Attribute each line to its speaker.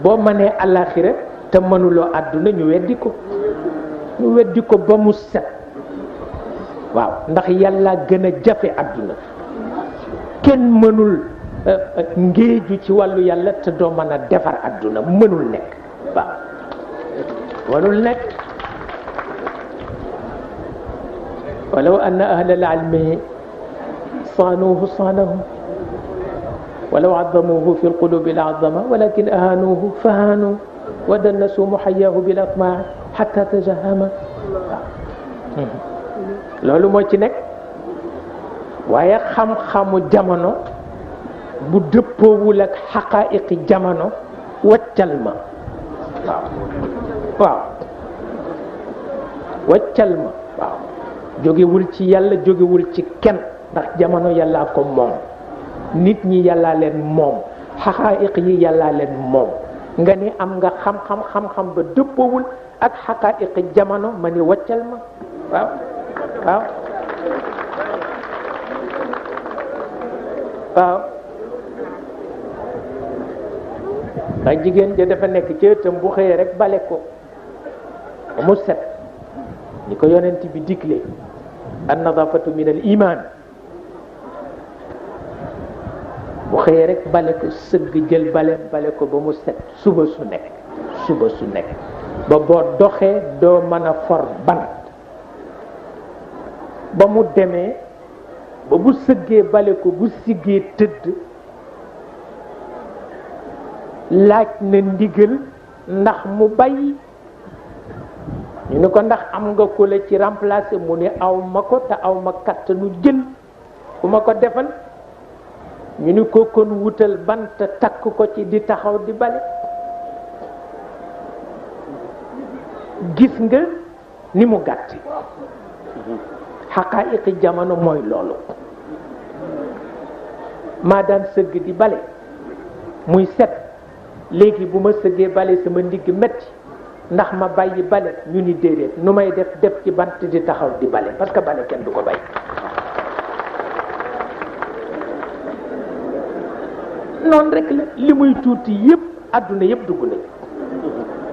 Speaker 1: boo mënee àllaaxira te mënuloo àdduna ñu weddi ko ba mu set waaw ndax yàlla gën a jafe àdduna kenn mënul ngéeju ci wàllu yàlla te doo mën a defar àdduna mënul nekk waaw mënul nekk walaw anna ahlal ilmi صانوه صانهم ولو عظموه في القلوب لعظمه ولكن أهانوه فهانوا ودنسوا محياه بالأطماع حتى تجهم loolu moo ci nekk waaye xam-xamu jamono bu dëppoowul ak xaqaa'iqi jamono waccal ma waaw waccal ma waaw jógewul ci yàlla jógewul ci kenn ndax jamono yàllaa ko moom nit ñi yàllaa leen moom xaqaa'iq yi yàllaa leen moom nga ni am nga xam-xam ba dëppoowul ak xaqaa'iqi jamono ma ni waccal ma waaw waaw waaw ndax jigéen ja dafa nekk ci ëttam bu xëyee rek bale ko mu set ni ko yonent bi digle an nadafatu min al iman bu xëyee rek bale ko sëgg jël bale ko ba mu set suba su nekk ba boo doxee doo mën a for bant ba mu demee ba bu sëggee bale ko bu siggee tëdd laaj na ndigal ndax mu bàyyi ñu ne ko ndax am nga ko la ci remplacer mu ne aw ma ko te aw ma kattanu jël ku ma ko defal ñu ni ko kon wutal bant takk ko ci di taxaw di bale gis nga ni mu gàtti xaqaa'iqi jamono mooy loolu maa daan sëgg di bale muy set léegi bu ma sëggee bale sama ndigg metti ndax ma bàyyi bale ñu ni déedéet nu may def ci bant di taxaw di bale parce que bale kenn du ko bàyyi noonu rek la li muy tuuti yépp àdduna yépp dugg nañ